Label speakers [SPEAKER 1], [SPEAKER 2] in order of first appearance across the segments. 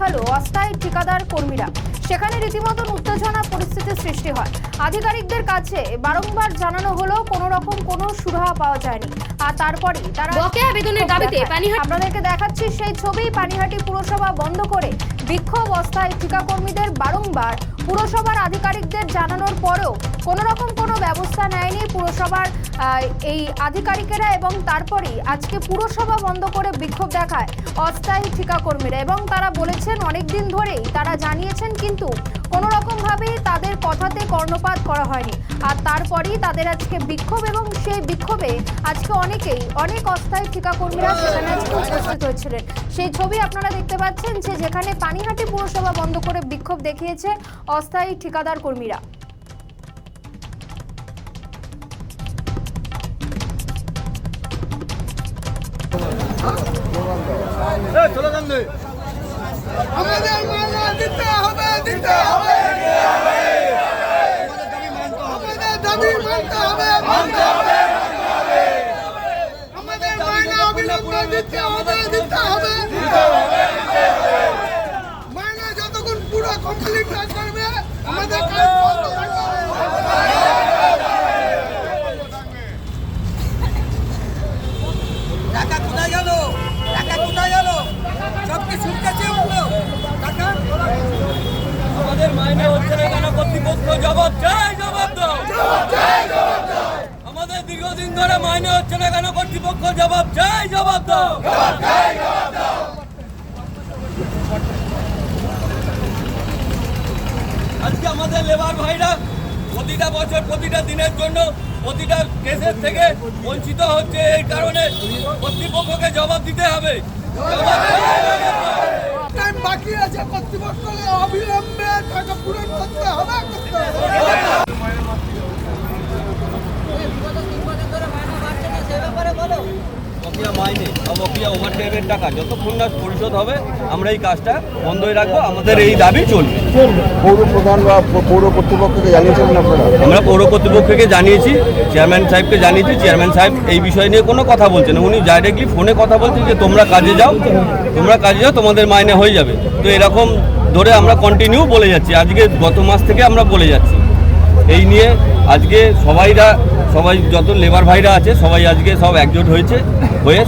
[SPEAKER 1] গেল অস্থায়ী ঠিকাদার কর্মীরা। সেখানে রীতিমতন উত্তেজনা পরিস্থিতি সৃষ্টি হয়। আধিকারিকদের কাছে বারংবার জানানো হলো কোনো রকম কোনো সুরাহা পাওয়া যায়নি। আর তারপরে তারা
[SPEAKER 2] বকেয়া বেতনের দাবিতে
[SPEAKER 1] আপনাদেরকে দেখাচ্ছি সেই ছবি। পানিহাটি পুরসভা বন্ধ করে বিক্ষোভ অস্থায়ী ঠিকা কর্মীদের। বারংবার পুরসভার আধিকারিকদের জানানোর পরেও কোনো রকম কোনো ব্যবস্থা নেয়নি পুরসভার এই আধিকারিকেরা, এবং তারপরেই আজকে পুরসভা বন্ধ করে বিক্ষোভ দেখায় অস্থায়ী ঠিকা কর্মীরা। এবং তারা বলেছেন অনেকদিন ধরেই তারা জানিয়েছেন, কিন্তু কোনো রকমভাবেই তাদের কথাতে কর্ণপাত করা হয়নি। আর তারপরেই তাদের আজকে বিক্ষোভ, এবং সেই বিক্ষোভে আজকে অনেক অস্থায়ী ঠিকা কর্মীরা সেখানে আজকে উপস্থিত হয়েছিলেন। সেই ছবি আপনারা দেখতে পাচ্ছেন, যে যেখানে পানিহাটি পুরসভা বন্ধ করে বিক্ষোভ দেখিয়েছে অস্থায়ী ঠিকাদার কর্মীরা।
[SPEAKER 3] আমাদের মাইনে দিতে হবে, দিতে হবে, আমাদের দাবি মানতে হবে, মানতে হবে, আমাদের মাইনে অবিলম্বে দিতে হবে, দিতে হবে, মাইনে যতক্ষণ পুরো কমপ্লিট না করবে আমাদের কাজ বন্ধ থাকবে।
[SPEAKER 4] টাকা কোথায় গেল? টাকা কোথায় গেল? সব কি শুনতেছে উঠলো টাকা? আমাদের মাইনে হচ্ছে না কেন? কর্তৃপক্ষ জবাব চাই, জবাব দাও। আমাদের দীর্ঘদিন ধরে মাইনে হচ্ছে না কেন? কর্তৃপক্ষ জবাব চাই, জবাব দাও। আজকে আমাদের লেবার ভাইরা প্রতিটা বছর প্রতিটা দিনের জন্য প্রতিটা কেসের থেকে বঞ্চিত হচ্ছে। এই কারণে কর্তৃপক্ষকে জবাব দিতে হবে।
[SPEAKER 3] টাইম বাকি আছে, কর্তৃপক্ষকে অবিলম্বে টাকা পূরণ করতে হবে, করতে হবে।
[SPEAKER 4] বকেয়া মাইনে বা বকেয়া ওভারটাইমের টাকা যতক্ষণ না পরিশোধ হবে আমরা এই কাজটা বন্ধই রাখবো। আমাদের এই দাবি চলবে।
[SPEAKER 5] পৌর প্রধান বা পৌর কর্তৃপক্ষকে জানিয়েছেন আপনারা?
[SPEAKER 4] আমরা পৌর কর্তৃপক্ষকে জানিয়েছি, চেয়ারম্যান সাহেবকে জানিয়েছি। চেয়ারম্যান সাহেব এই বিষয় নিয়ে কোনো কথা বলছেন না। উনি ডাইরেক্টলি ফোনে কথা বলছেন যে তোমরা কাজে যাও, তোমাদের মাইনে হয়ে যাবে। তো এরকম ধরে আমরা কন্টিনিউ বলে যাচ্ছি। আজকে গত মাস থেকে আমরা বলে যাচ্ছি এই নিয়ে। আজকে সবাই যত লেবার ভাইরা আছে সবাই আজকে সব একজোট হয়ে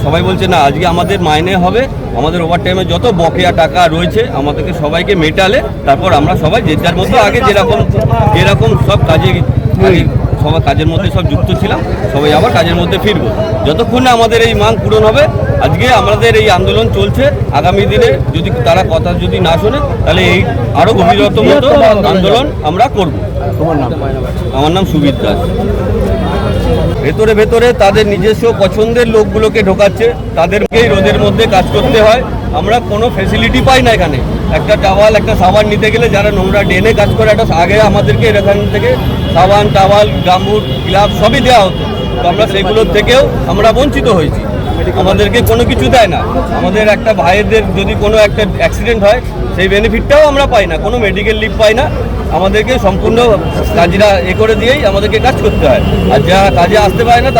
[SPEAKER 4] সবাই বলছে না আজকে আমাদের মাইনে হবে, আমাদের ওভারটাইমে যত বকেয়া টাকা রয়েছে আমাদেরকে সবাইকে মেটালে তারপর আমরা সবাই যে যার মতো আগে যেরকম সব সবাই কাজের মধ্যে সব যুক্ত ছিলাম, সবাই আবার কাজের মধ্যে ফিরবো। যতক্ষণ না আমাদের এই মাং পূরণ হবে আজকে আমাদের এই আন্দোলন চলছে। আগামী দিনে যদি তারা কথা যদি না শোনে তাহলে এই আরও গভীরতম আন্দোলন আমরা করব। আমার নাম সুবিদ দাস। ভেতরে তাদের নিজস্ব পছন্দের লোকগুলোকে ঢোকাচ্ছে, তাদেরকেই রোদের মধ্যে কাজ করতে হয়। আমরা কোনো ফ্যাসিলিটি পাই না এখানে। একটা টাওয়াল একটা সাবান নিতে গেলে যারা নোংরা ড্রেনে কাজ করে একটা আগে আমাদেরকে এখান থেকে সাবান টাওয়াল গামবুট গ্লাভ সবই দেওয়া হতো। তো আমরা সেগুলোর থেকেও আমরা বঞ্চিত হয়েছি। আমাদেরকে কোনো কিছু দেয় না। আমাদের একটা ভাইদের যদি কোনো একটা অ্যাক্সিডেন্ট হয় সেই বেনিফিটটাও আমরা পাই না, কোনো মেডিকেল লিভ পাই না। আমাদেরকে সম্পূর্ণ কাজরা করে দিয়েই আমাদেরকে কাজ করতে হয়। আর যারা কাজে আসতে পারে না তাদের